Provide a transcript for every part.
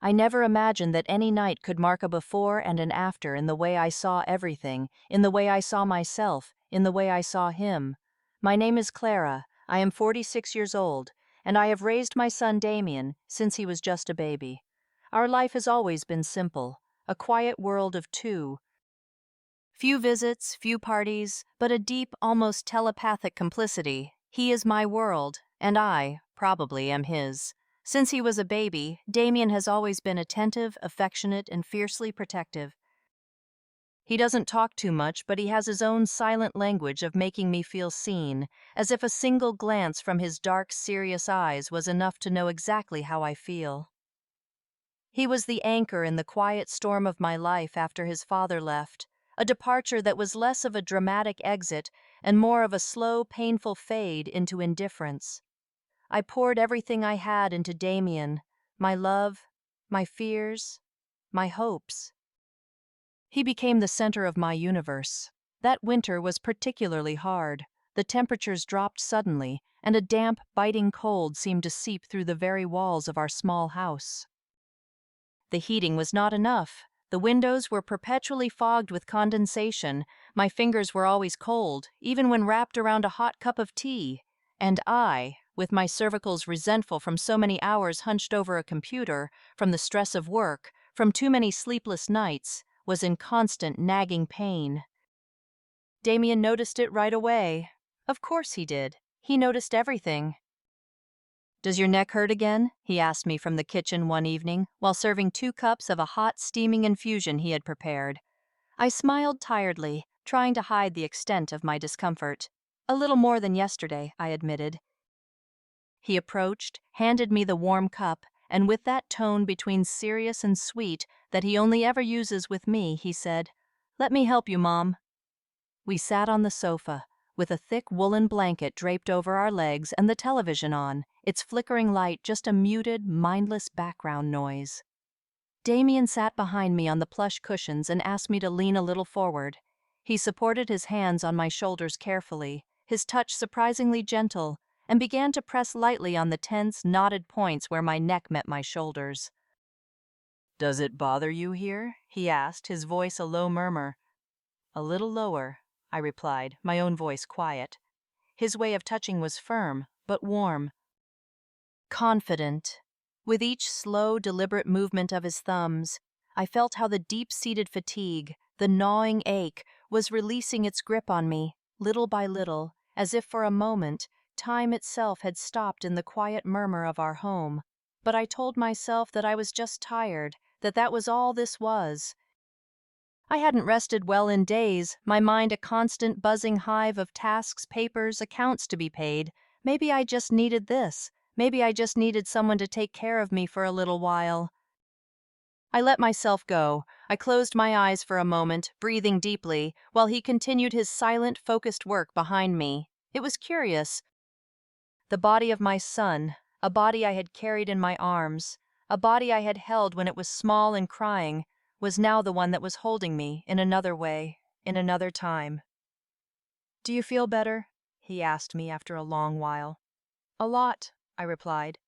I never imagined that any night could mark a before and an after in the way I saw everything, in the way I saw myself, in the way I saw him. My name is Clara, I am 46 years old, and I have raised my son Damien since he was just a baby. Our life has always been simple, a quiet world of two. Few visits, few parties, but a deep, almost telepathic complicity. He is my world, and I, probably, am his. Since he was a baby, Damien has always been attentive, affectionate, and fiercely protective. He doesn't talk too much, but he has his own silent language of making me feel seen, as if a single glance from his dark, serious eyes was enough to know exactly how I feel. He was the anchor in the quiet storm of my life after his father left, a departure that was less of a dramatic exit and more of a slow, painful fade into indifference. I poured everything I had into Damien, my love, my fears, my hopes. He became the center of my universe. That winter was particularly hard. The temperatures dropped suddenly, and a damp, biting cold seemed to seep through the very walls of our small house. The heating was not enough. The windows were perpetually fogged with condensation. My fingers were always cold, even when wrapped around a hot cup of tea. And I, with my cervicals resentful from so many hours hunched over a computer, from the stress of work, from too many sleepless nights, was in constant nagging pain. Damien noticed it right away. Of course he did. He noticed everything. "Does your neck hurt again?" he asked me from the kitchen one evening, while serving 2 cups of a hot, steaming infusion he had prepared. I smiled tiredly, trying to hide the extent of my discomfort. "A little more than yesterday," I admitted. He approached, handed me the warm cup, and with that tone between serious and sweet that he only ever uses with me, he said, "Let me help you, Mom." We sat on the sofa, with a thick woolen blanket draped over our legs and the television on, its flickering light just a muted, mindless background noise. Damien sat behind me on the plush cushions and asked me to lean a little forward. He supported his hands on my shoulders carefully, his touch surprisingly gentle, and began to press lightly on the tense, knotted points where my neck met my shoulders. "Does it bother you here?" he asked, his voice a low murmur. "A little lower," I replied, my own voice quiet. His way of touching was firm, but warm. Confident. With each slow, deliberate movement of his thumbs, I felt how the deep-seated fatigue, the gnawing ache, was releasing its grip on me, little by little, as if for a moment, time itself had stopped in the quiet murmur of our home. But I told myself that I was just tired, that was all this was. I hadn't rested well in days, my mind a constant buzzing hive of tasks, papers, accounts to be paid. Maybe I just needed this. Maybe I just needed someone to take care of me for a little while. I let myself go. I closed my eyes for a moment, breathing deeply, while he continued his silent, focused work behind me. It was curious. The body of my son, a body I had carried in my arms, a body I had held when it was small and crying, was now the one that was holding me in another way, in another time. "Do you feel better?" he asked me after a long while. "A lot," I replied.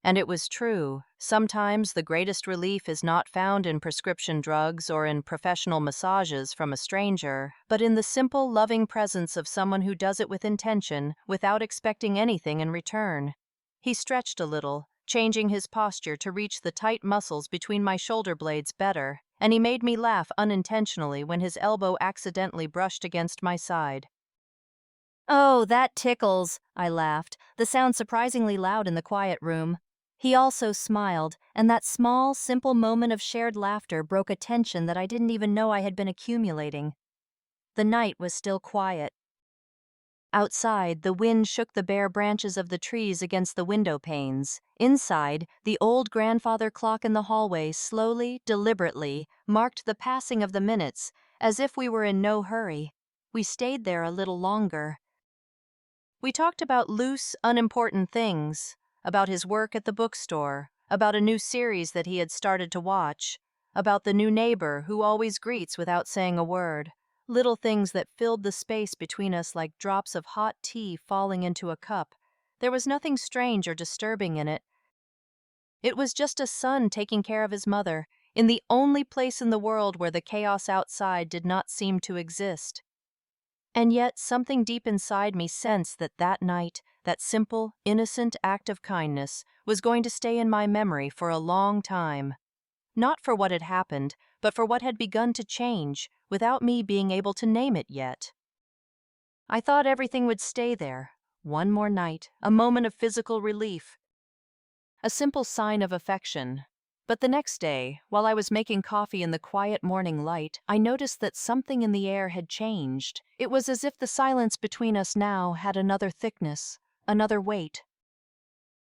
And it was true. Sometimes the greatest relief is not found in prescription drugs or in professional massages from a stranger, but in the simple, loving presence of someone who does it with intention, without expecting anything in return. He stretched a little, changing his posture to reach the tight muscles between my shoulder blades better, and he made me laugh unintentionally when his elbow accidentally brushed against my side. "Oh, that tickles," I laughed, the sound surprisingly loud in the quiet room. He also smiled, and that small, simple moment of shared laughter broke a tension that I didn't even know I had been accumulating. The night was still quiet. Outside, the wind shook the bare branches of the trees against the window panes. Inside, the old grandfather clock in the hallway slowly, deliberately, marked the passing of the minutes, as if we were in no hurry. We stayed there a little longer. We talked about loose, unimportant things, about his work at the bookstore, about a new series that he had started to watch, about the new neighbor who always greets without saying a word, little things that filled the space between us like drops of hot tea falling into a cup. There was nothing strange or disturbing in it. It was just a son taking care of his mother, in the only place in the world where the chaos outside did not seem to exist. And yet something deep inside me sensed that that night, that simple, innocent act of kindness, was going to stay in my memory for a long time. Not for what had happened, but for what had begun to change, without me being able to name it yet. I thought everything would stay there. One more night, a moment of physical relief, a simple sign of affection. But the next day, while I was making coffee in the quiet morning light, I noticed that something in the air had changed. It was as if the silence between us now had another thickness, another weight.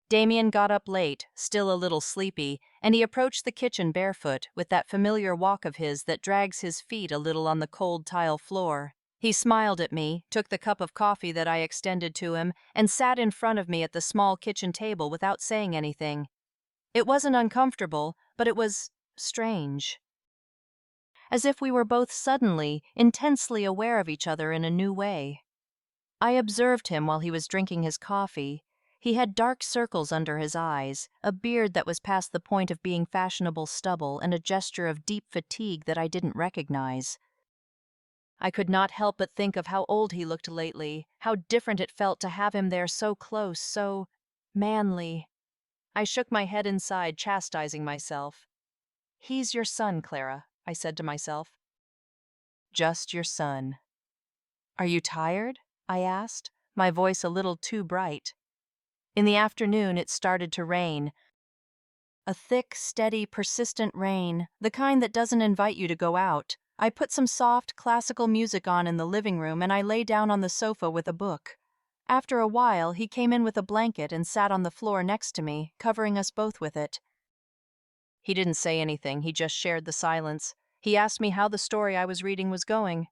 Damien got up late, still a little sleepy, and he approached the kitchen barefoot, with that familiar walk of his that drags his feet a little on the cold tile floor. He smiled at me, took the cup of coffee that I extended to him, and sat in front of me at the small kitchen table without saying anything. It wasn't uncomfortable, but it was strange. As if we were both suddenly, intensely aware of each other in a new way. I observed him while he was drinking his coffee. He had dark circles under his eyes, a beard that was past the point of being fashionable stubble, and a gesture of deep fatigue that I didn't recognize. I could not help but think of how old he looked lately, how different it felt to have him there so close, so manly. I shook my head inside, chastising myself. "He's your son, Clara," I said to myself. "Just your son." "Are you tired?" I asked, my voice a little too bright. In the afternoon it started to rain. A thick, steady, persistent rain, the kind that doesn't invite you to go out. I put some soft, classical music on in the living room and I lay down on the sofa with a book. After a while, he came in with a blanket and sat on the floor next to me, covering us both with it. He didn't say anything, he just shared the silence. He asked me how the story I was reading was going.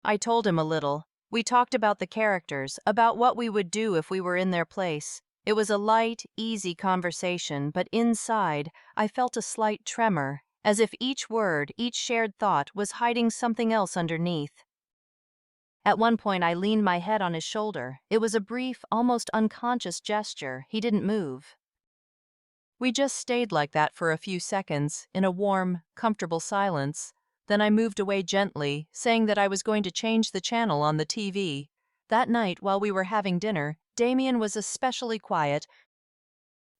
I told him a little. We talked about the characters, about what we would do if we were in their place. It was a light, easy conversation, but inside, I felt a slight tremor, as if each word, each shared thought, was hiding something else underneath. At one point, I leaned my head on his shoulder. It was a brief, almost unconscious gesture. He didn't move. We just stayed like that for a few seconds, in a warm, comfortable silence. Then I moved away gently, saying that I was going to change the channel on the TV. That night, while we were having dinner, Damien was especially quiet.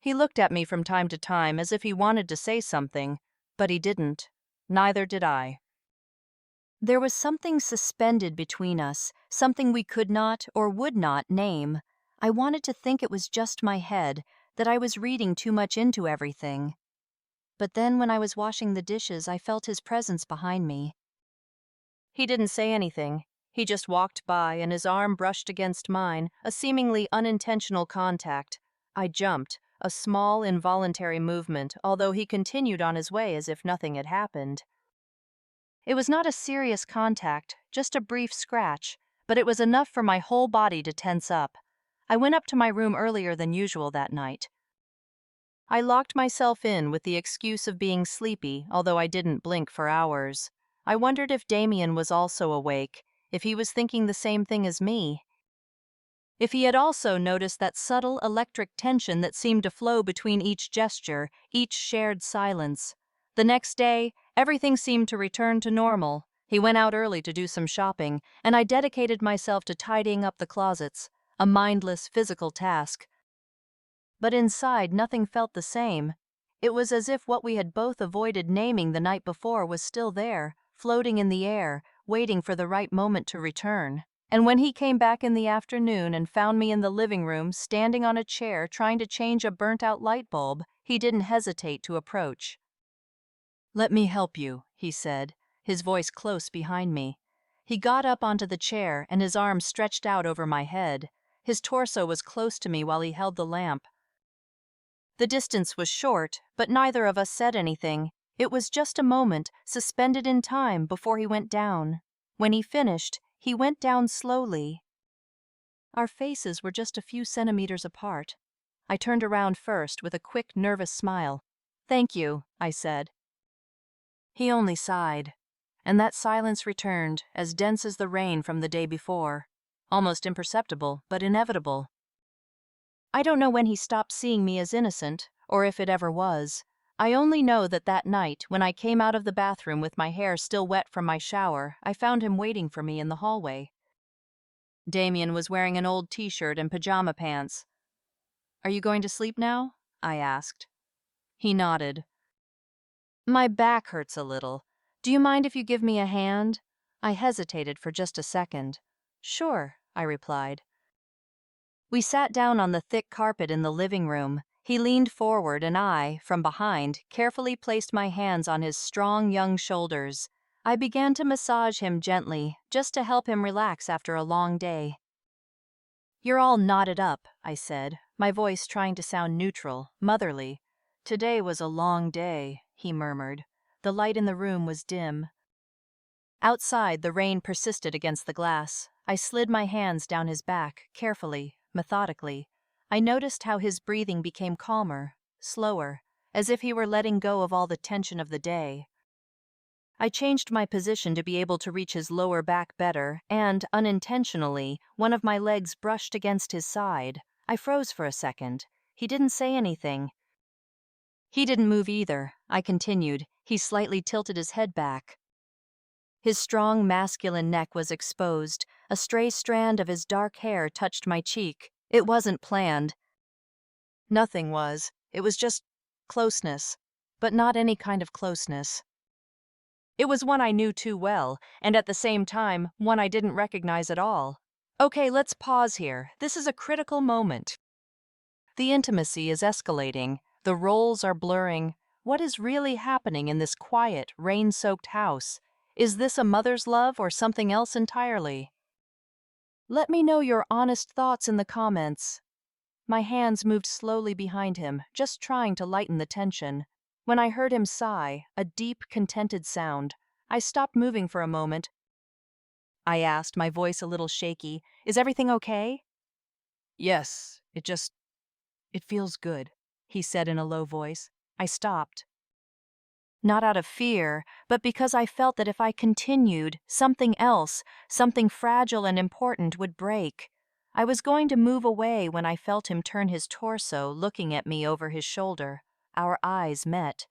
He looked at me from time to time as if he wanted to say something, but he didn't. Neither did I. There was something suspended between us, something we could not or would not name. I wanted to think it was just my head, that I was reading too much into everything. But then when I was washing the dishes, I felt his presence behind me. He didn't say anything. He just walked by and his arm brushed against mine, a seemingly unintentional contact. I jumped, a small, involuntary movement, although he continued on his way as if nothing had happened. It was not a serious contact, just a brief scratch, but it was enough for my whole body to tense up. I went up to my room earlier than usual that night. I locked myself in with the excuse of being sleepy, although I didn't blink for hours. I wondered if Damien was also awake, if he was thinking the same thing as me. If he had also noticed that subtle electric tension that seemed to flow between each gesture, each shared silence. The next day, everything seemed to return to normal. He went out early to do some shopping, and I dedicated myself to tidying up the closets, a mindless physical task. But inside, nothing felt the same. It was as if what we had both avoided naming the night before was still there, floating in the air, waiting for the right moment to return. And when he came back in the afternoon and found me in the living room, standing on a chair trying to change a burnt-out light bulb, he didn't hesitate to approach. "Let me help you," he said, his voice close behind me. He got up onto the chair and his arms stretched out over my head. His torso was close to me while he held the lamp. The distance was short, but neither of us said anything. It was just a moment, suspended in time, before he went down. When he finished, he went down slowly. Our faces were just a few centimeters apart. I turned around first with a quick, nervous smile. "Thank you," I said. He only sighed, and that silence returned, as dense as the rain from the day before. Almost imperceptible, but inevitable. I don't know when he stopped seeing me as innocent, or if it ever was. I only know that that night, when I came out of the bathroom with my hair still wet from my shower, I found him waiting for me in the hallway. Damien was wearing an old t-shirt and pajama pants. "Are you going to sleep now?" I asked. He nodded. "My back hurts a little. Do you mind if you give me a hand?" I hesitated for just a second. "Sure," I replied. We sat down on the thick carpet in the living room. He leaned forward and I, from behind, carefully placed my hands on his strong young shoulders. I began to massage him gently, just to help him relax after a long day. "You're all knotted up," I said, my voice trying to sound neutral, motherly. "Today was a long day," he murmured. The light in the room was dim. Outside, the rain persisted against the glass. I slid my hands down his back, carefully, methodically. I noticed how his breathing became calmer, slower, as if he were letting go of all the tension of the day. I changed my position to be able to reach his lower back better, and, unintentionally, one of my legs brushed against his side. I froze for a second. He didn't say anything. He didn't move either. I continued. He slightly tilted his head back. His strong, masculine neck was exposed. A stray strand of his dark hair touched my cheek. It wasn't planned. Nothing was. It was just closeness, but not any kind of closeness. It was one I knew too well, and at the same time, one I didn't recognize at all. Okay, let's pause here. This is a critical moment. The intimacy is escalating. The roles are blurring. What is really happening in this quiet, rain-soaked house? Is this a mother's love or something else entirely? Let me know your honest thoughts in the comments. My hands moved slowly behind him, just trying to lighten the tension. When I heard him sigh, a deep, contented sound, I stopped moving for a moment. I asked, my voice a little shaky, "Is everything okay?" "Yes, it feels good," he said in a low voice. I stopped. Not out of fear, but because I felt that if I continued, something else, something fragile and important, would break. I was going to move away when I felt him turn his torso, looking at me over his shoulder. Our eyes met.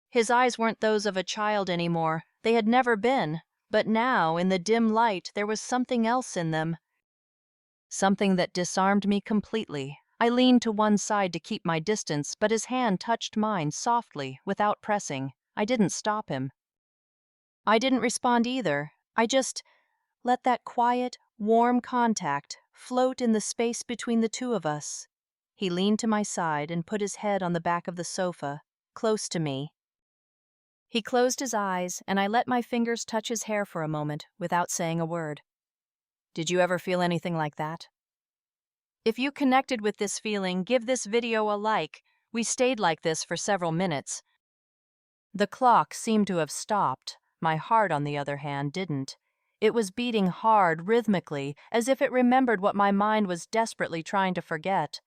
His eyes weren't those of a child anymore. They had never been. But now, in the dim light, there was something else in them. Something that disarmed me completely. I leaned to one side to keep my distance, but his hand touched mine softly, without pressing. I didn't stop him. I didn't respond either. I just let that quiet, warm contact float in the space between the two of us. He leaned to my side and put his head on the back of the sofa, close to me. He closed his eyes, and I let my fingers touch his hair for a moment, without saying a word. Did you ever feel anything like that? If you connected with this feeling, give this video a like. We stayed like this for several minutes. The clock seemed to have stopped. My heart, on the other hand, didn't. It was beating hard, rhythmically, as if it remembered what my mind was desperately trying to forget.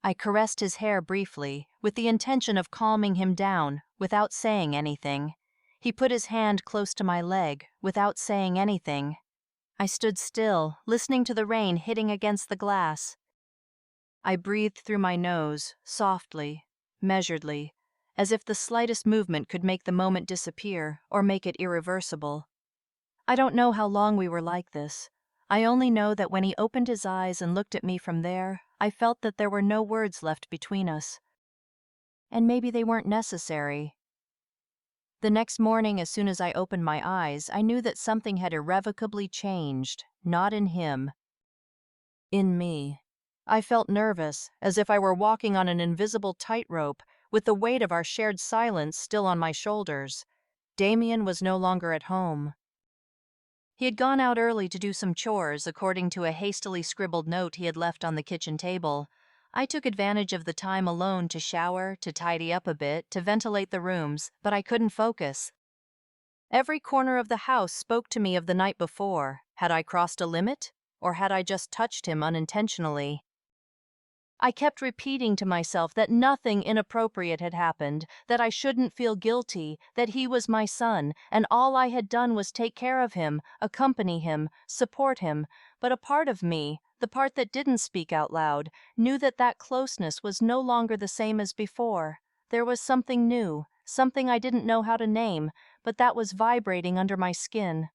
I caressed his hair briefly, with the intention of calming him down, without saying anything. He put his hand close to my leg, without saying anything. I stood still, listening to the rain hitting against the glass. I breathed through my nose, softly, measuredly, as if the slightest movement could make the moment disappear or make it irreversible. I don't know how long we were like this. I only know that when he opened his eyes and looked at me from there, I felt that there were no words left between us. And maybe they weren't necessary. The next morning, as soon as I opened my eyes, I knew that something had irrevocably changed, not in him, in me. I felt nervous, as if I were walking on an invisible tightrope, with the weight of our shared silence still on my shoulders. Damien was no longer at home. He had gone out early to do some chores, according to a hastily scribbled note he had left on the kitchen table. I took advantage of the time alone to shower, to tidy up a bit, to ventilate the rooms, but I couldn't focus. Every corner of the house spoke to me of the night before. Had I crossed a limit? Or had I just touched him unintentionally? I kept repeating to myself that nothing inappropriate had happened, that I shouldn't feel guilty, that he was my son, and all I had done was take care of him, accompany him, support him. But a part of me, the part that didn't speak out loud, knew that that closeness was no longer the same as before. There was something new, something I didn't know how to name, but that was vibrating under my skin.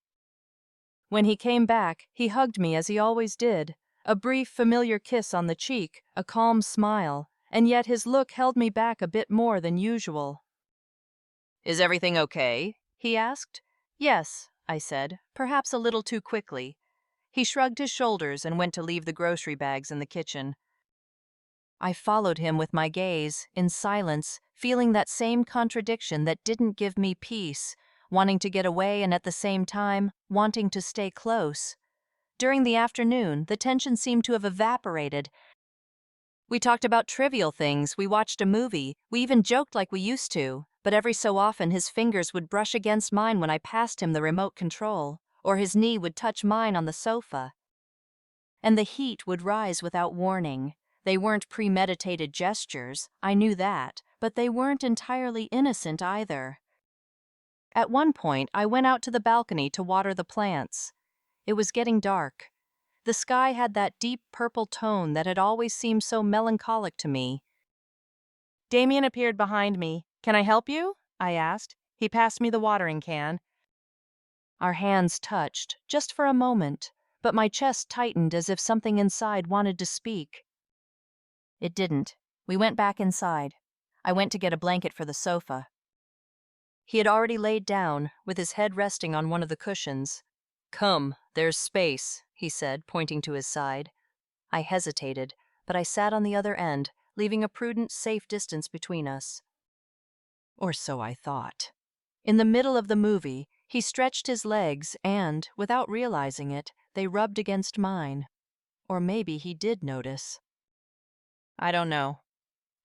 When he came back, he hugged me as he always did. A brief, familiar kiss on the cheek, a calm smile, and yet his look held me back a bit more than usual. "Is everything okay?" he asked. "Yes," I said, perhaps a little too quickly. He shrugged his shoulders and went to leave the grocery bags in the kitchen. I followed him with my gaze, in silence, feeling that same contradiction that didn't give me peace, wanting to get away and at the same time, wanting to stay close. During the afternoon, the tension seemed to have evaporated. We talked about trivial things, we watched a movie, we even joked like we used to, but every so often his fingers would brush against mine when I passed him the remote control, or his knee would touch mine on the sofa. And the heat would rise without warning. They weren't premeditated gestures, I knew that, but they weren't entirely innocent either. At one point, I went out to the balcony to water the plants. It was getting dark. The sky had that deep purple tone that had always seemed so melancholic to me. Damien appeared behind me. "Can I help you?" I asked. He passed me the watering can. Our hands touched, just for a moment, but my chest tightened as if something inside wanted to speak. It didn't. We went back inside. I went to get a blanket for the sofa. He had already laid down, with his head resting on one of the cushions. "Come, there's space," he said, pointing to his side. I hesitated, but I sat on the other end, leaving a prudent, safe distance between us. Or so I thought. In the middle of the movie, he stretched his legs and, without realizing it, they rubbed against mine. Or maybe he did notice. I don't know.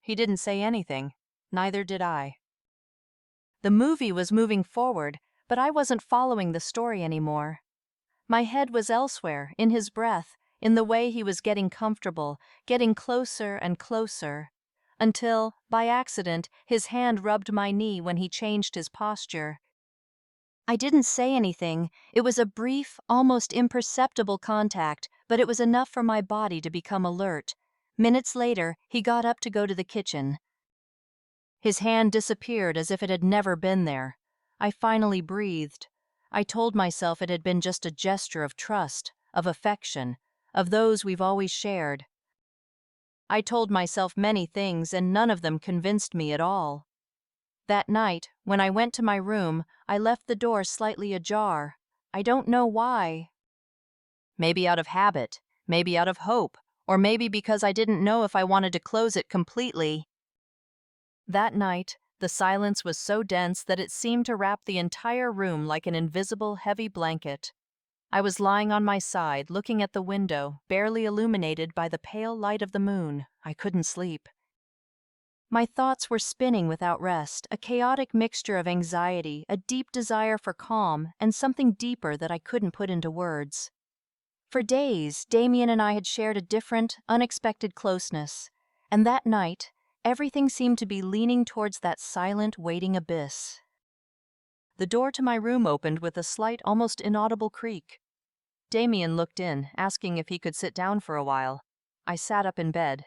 He didn't say anything. Neither did I. The movie was moving forward, but I wasn't following the story anymore. My head was elsewhere, in his breath, in the way he was getting comfortable, getting closer and closer, until, by accident, his hand rubbed my knee when he changed his posture. I didn't say anything. It was a brief, almost imperceptible contact, but it was enough for my body to become alert. Minutes later, he got up to go to the kitchen. His hand disappeared as if it had never been there. I finally breathed. I told myself it had been just a gesture of trust, of affection, of those we've always shared. I told myself many things, and none of them convinced me at all. That night, when I went to my room, I left the door slightly ajar. I don't know why. Maybe out of habit, maybe out of hope, or maybe because I didn't know if I wanted to close it completely. That night, the silence was so dense that it seemed to wrap the entire room like an invisible, heavy blanket. I was lying on my side, looking at the window, barely illuminated by the pale light of the moon. I couldn't sleep. My thoughts were spinning without rest, a chaotic mixture of anxiety, a deep desire for calm, and something deeper that I couldn't put into words. For days, Damien and I had shared a different, unexpected closeness, and that night, everything seemed to be leaning towards that silent, waiting abyss. The door to my room opened with a slight, almost inaudible creak. Damien looked in, asking if he could sit down for a while. I sat up in bed.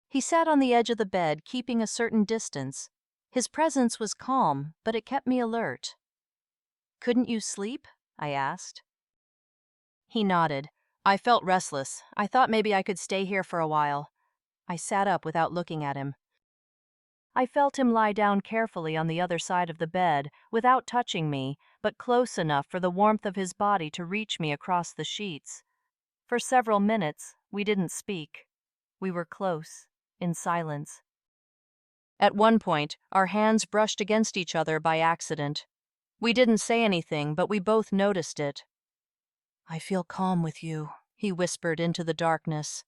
He sat on the edge of the bed, keeping a certain distance. His presence was calm, but it kept me alert. "Couldn't you sleep?" I asked. He nodded. "I felt restless. I thought maybe I could stay here for a while." I sat up without looking at him. I felt him lie down carefully on the other side of the bed, without touching me, but close enough for the warmth of his body to reach me across the sheets. For several minutes, we didn't speak. We were close, in silence. At one point, our hands brushed against each other by accident. We didn't say anything, but we both noticed it. "I feel calm with you," he whispered into the darkness.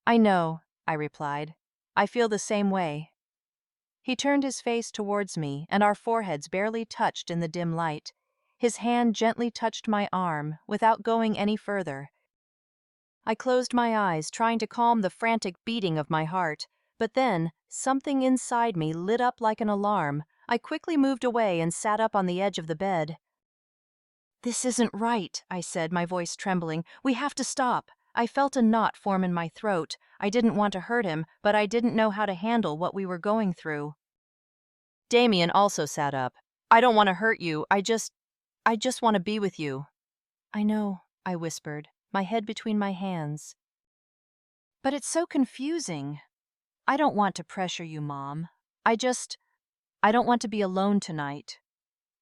"I know," I replied. "I feel the same way." He turned his face towards me, and our foreheads barely touched in the dim light. His hand gently touched my arm, without going any further. I closed my eyes, trying to calm the frantic beating of my heart. But then, something inside me lit up like an alarm. I quickly moved away and sat up on the edge of the bed. "This isn't right," I said, my voice trembling. "We have to stop." I felt a knot form in my throat. I didn't want to hurt him, but I didn't know how to handle what we were going through. Damien also sat up. "I don't want to hurt you. I just want to be with you." "I know," I whispered, my head between my hands. "But it's so confusing. I don't want to pressure you, Mom. I don't want to be alone tonight."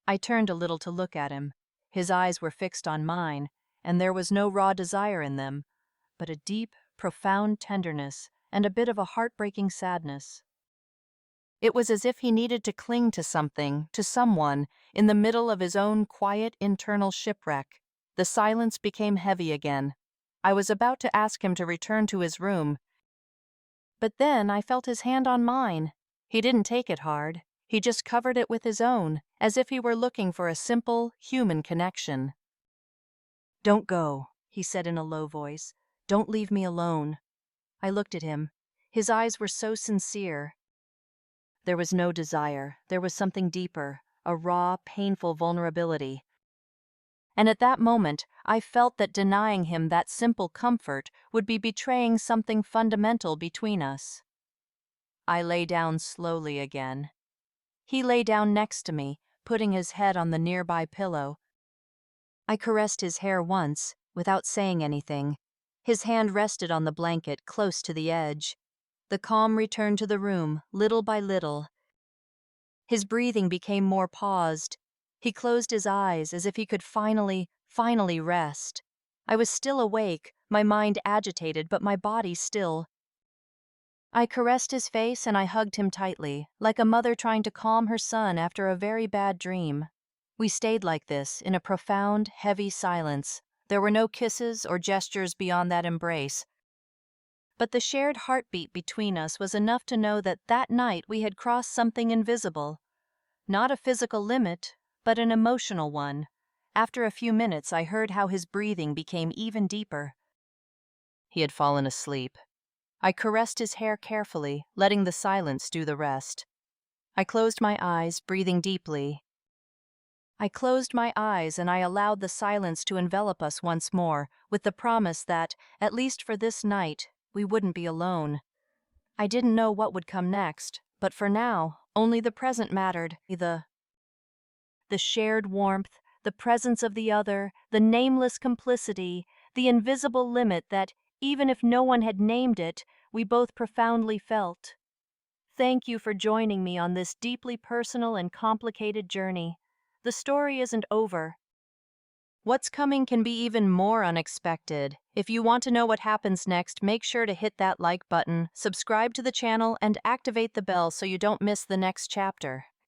I turned a little to look at him. His eyes were fixed on mine, and there was no raw desire in them, but a deep, profound tenderness and a bit of a heartbreaking sadness. It was as if he needed to cling to something, to someone, in the middle of his own quiet internal shipwreck. The silence became heavy again. I was about to ask him to return to his room, but then I felt his hand on mine. He didn't take it hard. He just covered it with his own, as if he were looking for a simple, human connection. "Don't go," he said in a low voice. "Don't leave me alone." I looked at him. His eyes were so sincere. There was no desire. There was something deeper, a raw, painful vulnerability. And at that moment, I felt that denying him that simple comfort would be betraying something fundamental between us. I lay down slowly again. He lay down next to me, putting his head on the nearby pillow. I caressed his hair once, without saying anything. His hand rested on the blanket, close to the edge. The calm returned to the room, little by little. His breathing became more paused. He closed his eyes as if he could finally rest. I was still awake, my mind agitated, but my body still. I caressed his face and I hugged him tightly, like a mother trying to calm her son after a very bad dream. We stayed like this, in a profound, heavy silence. There were no kisses or gestures beyond that embrace. But the shared heartbeat between us was enough to know that that night we had crossed something invisible. Not a physical limit, but an emotional one. After a few minutes, I heard how his breathing became even deeper. He had fallen asleep. I caressed his hair carefully, letting the silence do the rest. I closed my eyes, breathing deeply. I closed my eyes and I allowed the silence to envelop us once more, with the promise that, at least for this night, we wouldn't be alone. I didn't know what would come next, but for now, only the present mattered. The shared warmth, the presence of the other, the nameless complicity, the invisible limit that, even if no one had named it, we both profoundly felt. Thank you for joining me on this deeply personal and complicated journey. The story isn't over. What's coming can be even more unexpected. If you want to know what happens next, make sure to hit that like button, subscribe to the channel, and activate the bell so you don't miss the next chapter.